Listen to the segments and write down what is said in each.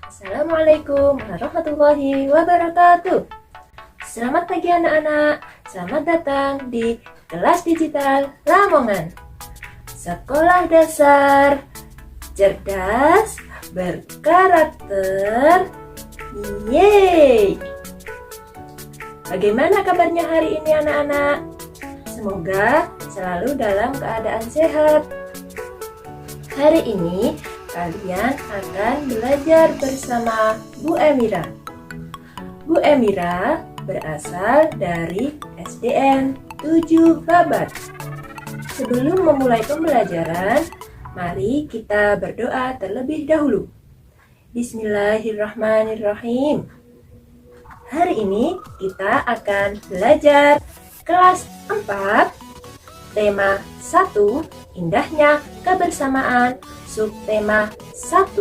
Assalamualaikum warahmatullahi wabarakatuh. Selamat pagi anak-anak. Selamat datang di kelas digital Lamongan. Sekolah dasar cerdas berkarakter. Yeay! Bagaimana kabarnya hari ini anak-anak? Semoga selalu dalam keadaan sehat. Hari ini kalian akan belajar bersama Bu Emira. Bu Emira berasal dari SDN 7 Babat. Sebelum memulai pembelajaran, mari kita berdoa terlebih dahulu. Bismillahirrahmanirrahim. Hari ini kita akan belajar kelas 4, tema 1, indahnya kebersamaan, subtema 1,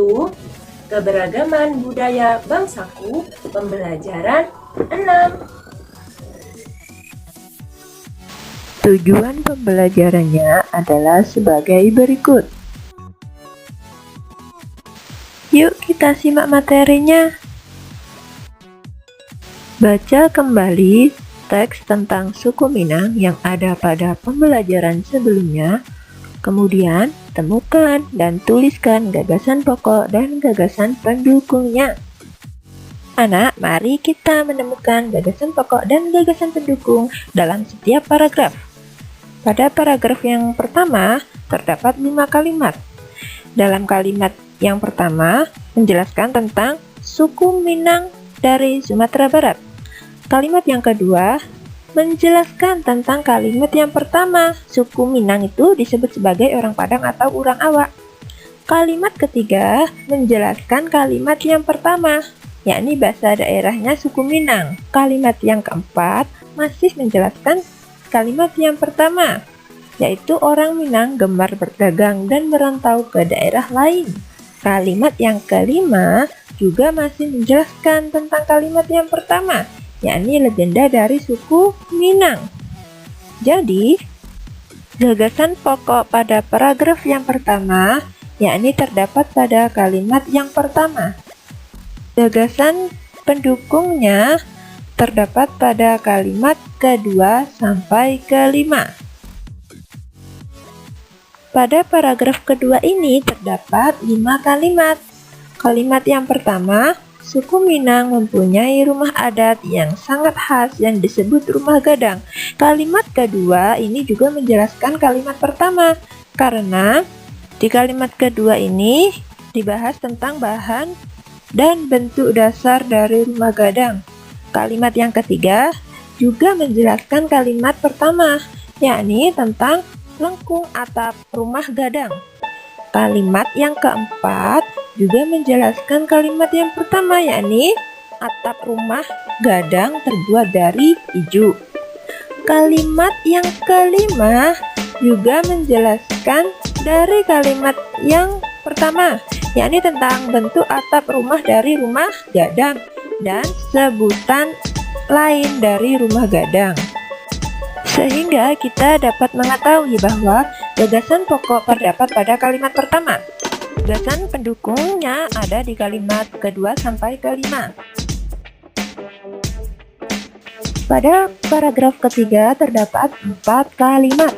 keberagaman budaya bangsaku, pembelajaran 6. Tujuan pembelajarannya adalah sebagai berikut. Yuk kita simak materinya. Baca kembali teks tentang suku Minang yang ada pada pembelajaran sebelumnya. Kemudian, temukan dan tuliskan gagasan pokok dan gagasan pendukungnya. Anak, mari kita menemukan gagasan pokok dan gagasan pendukung dalam setiap paragraf. Pada paragraf yang pertama, terdapat 5 kalimat. Dalam kalimat yang pertama, menjelaskan tentang suku Minang dari Sumatera Barat. Kalimat yang kedua, menjelaskan tentang kalimat yang pertama, suku Minang itu disebut sebagai orang Padang atau orang Awak. Kalimat ketiga, menjelaskan kalimat yang pertama, yakni bahasa daerahnya suku Minang. Kalimat yang keempat, masih menjelaskan kalimat yang pertama, yaitu orang Minang gemar berdagang dan merantau ke daerah lain. Kalimat yang kelima, juga masih menjelaskan tentang kalimat yang pertama, yakni legenda dari suku Minang. Jadi, gagasan pokok pada paragraf yang pertama, yakni terdapat pada kalimat yang pertama. Gagasan pendukungnya terdapat pada kalimat kedua sampai kelima. Pada paragraf kedua ini terdapat 5 kalimat. Kalimat yang pertama, suku Minang mempunyai rumah adat yang sangat khas yang disebut rumah gadang. Kalimat kedua ini juga menjelaskan kalimat pertama, karena di kalimat kedua ini dibahas tentang bahan dan bentuk dasar dari rumah gadang. Kalimat yang ketiga juga menjelaskan kalimat pertama, yakni tentang lengkung atap rumah gadang. Kalimat yang keempat juga menjelaskan kalimat yang pertama, yakni atap rumah gadang terbuat dari ijuk. Kalimat yang kelima juga menjelaskan dari kalimat yang pertama, yakni tentang bentuk atap rumah dari rumah gadang dan sebutan lain dari rumah gadang. Sehingga kita dapat mengetahui bahwa gagasan pokok terdapat pada kalimat pertama. Gagasan pendukungnya ada di kalimat kedua sampai kelima. Pada paragraf ketiga terdapat 4 kalimat.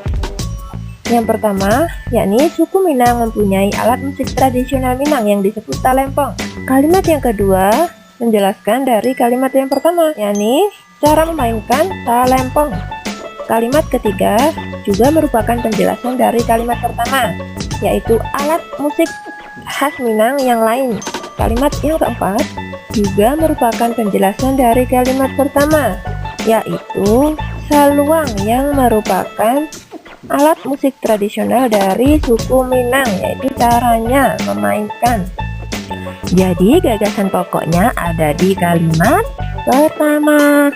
Yang pertama, yakni suku Minang mempunyai alat musik tradisional Minang yang disebut talempong. Kalimat yang kedua menjelaskan dari kalimat yang pertama, yakni cara memainkan talempong. Kalimat ketiga juga merupakan penjelasan dari kalimat pertama, yaitu alat musik khas Minang yang lain. Kalimat yang keempat juga merupakan penjelasan dari kalimat pertama, yaitu saluang yang merupakan alat musik tradisional dari suku Minang, yaitu caranya memainkan. Jadi gagasan pokoknya ada di kalimat pertama.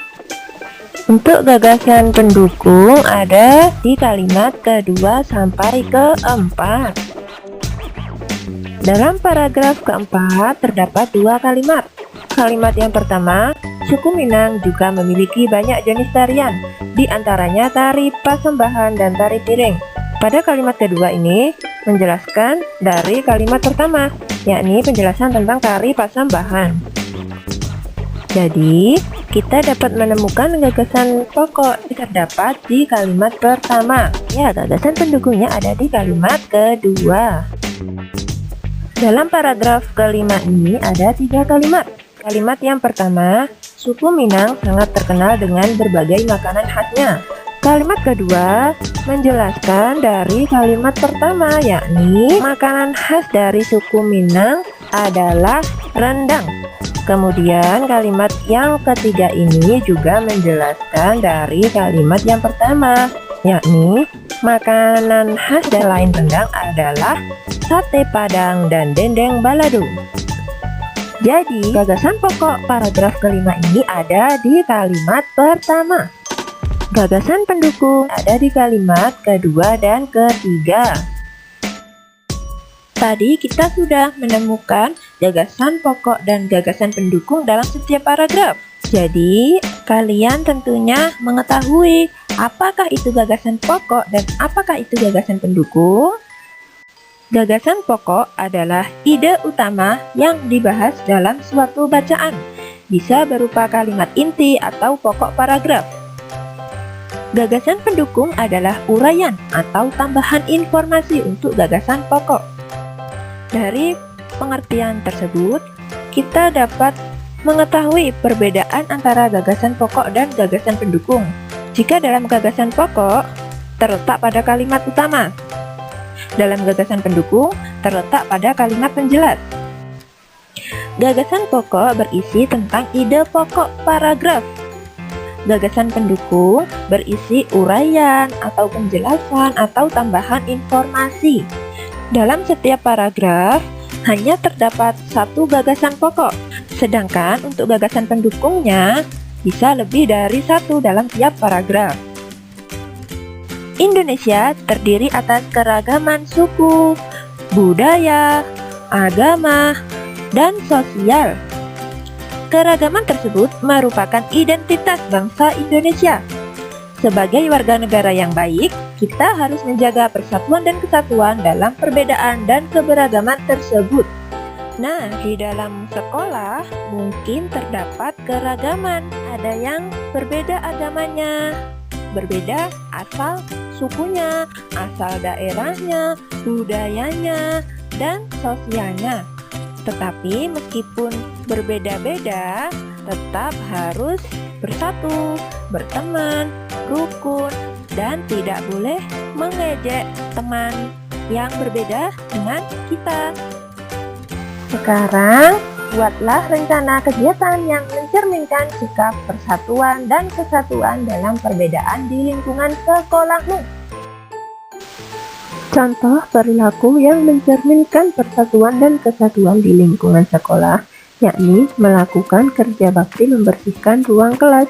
Untuk gagasan pendukung ada di kalimat kedua sampai keempat. Dalam paragraf keempat terdapat 2 kalimat. Kalimat yang pertama, suku Minang juga memiliki banyak jenis tarian, di antaranya tari pasembahan dan tari piring. Pada kalimat kedua ini menjelaskan dari kalimat pertama, yakni penjelasan tentang tari Pasembahan. Jadi, kita dapat menemukan gagasan pokok terdapat di kalimat pertama. Ya, gagasan pendukungnya ada di kalimat kedua. Dalam paragraf kelima ini ada 3 kalimat. Kalimat yang pertama, suku Minang sangat terkenal dengan berbagai makanan khasnya. Kalimat kedua menjelaskan dari kalimat pertama, yakni makanan khas dari suku Minang adalah rendang. Kemudian kalimat yang ketiga ini juga menjelaskan dari kalimat yang pertama, yakni makanan khas selain rendang adalah sate Padang dan dendeng balado. Jadi, gagasan pokok paragraf kelima ini ada di kalimat pertama. Gagasan pendukung ada di kalimat kedua dan ketiga. Tadi kita sudah menemukan gagasan pokok dan gagasan pendukung dalam setiap paragraf. Jadi, kalian tentunya mengetahui apakah itu gagasan pokok dan apakah itu gagasan pendukung. Gagasan pokok adalah ide utama yang dibahas dalam suatu bacaan. Bisa berupa kalimat inti atau pokok paragraf. Gagasan pendukung adalah uraian atau tambahan informasi untuk gagasan pokok. Dari pengertian tersebut, kita dapat mengetahui perbedaan antara gagasan pokok dan gagasan pendukung. Jika dalam gagasan pokok terletak pada kalimat utama, dalam gagasan pendukung terletak pada kalimat penjelas. Gagasan pokok berisi tentang ide pokok paragraf. Gagasan pendukung berisi uraian atau penjelasan atau tambahan informasi. Dalam setiap paragraf hanya terdapat satu gagasan pokok, sedangkan untuk gagasan pendukungnya bisa lebih dari satu dalam tiap paragraf. Indonesia terdiri atas keragaman suku, budaya, agama, dan sosial. Keragaman tersebut merupakan identitas bangsa Indonesia. Sebagai warga negara yang baik, kita harus menjaga persatuan dan kesatuan dalam perbedaan dan keberagaman tersebut. Nah, di dalam sekolah mungkin terdapat keragaman. Ada yang berbeda agamanya, berbeda asal sukunya, asal daerahnya, budayanya, dan sosialnya. Tetapi meskipun berbeda-beda, tetap harus bersatu, berteman, rukun, dan tidak boleh mengejek teman yang berbeda dengan kita. Sekarang, buatlah rencana kegiatan yang mencerminkan sikap persatuan dan kesatuan dalam perbedaan di lingkungan sekolahmu. Contoh perilaku yang mencerminkan persatuan dan kesatuan di lingkungan sekolah, yakni melakukan kerja bakti membersihkan ruang kelas.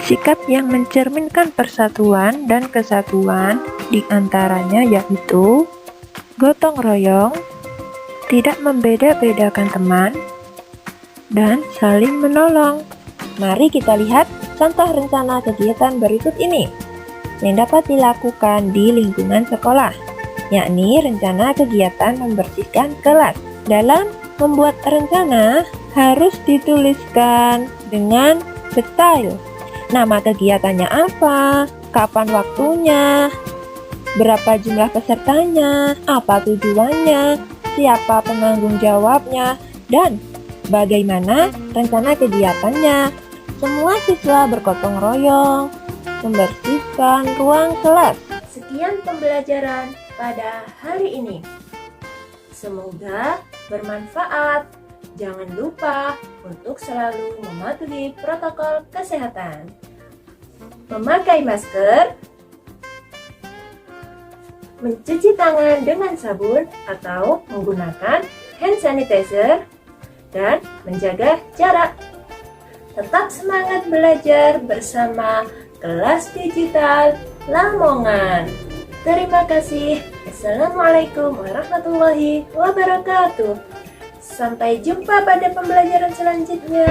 Sikap yang mencerminkan persatuan dan kesatuan diantaranya yaitu gotong royong, tidak membeda-bedakan teman, dan saling menolong. Mari kita lihat contoh rencana kegiatan berikut ini yang dapat dilakukan di lingkungan sekolah, yakni rencana kegiatan membersihkan kelas. Dalam membuat rencana harus dituliskan dengan detail. Nama kegiatannya apa, kapan waktunya, berapa jumlah pesertanya, apa tujuannya, siapa penanggung jawabnya, dan bagaimana rencana kegiatannya. Semua siswa bergotong royong membersihkan ruang kelas. Sekian pembelajaran pada hari ini. Semoga bermanfaat. Jangan lupa untuk selalu mematuhi protokol kesehatan. Memakai masker, mencuci tangan dengan sabun atau menggunakan hand sanitizer, dan menjaga jarak. Tetap semangat belajar bersama Kelas Digital Lamongan. Terima kasih. Assalamualaikum warahmatullahi wabarakatuh. Sampai jumpa pada pembelajaran selanjutnya.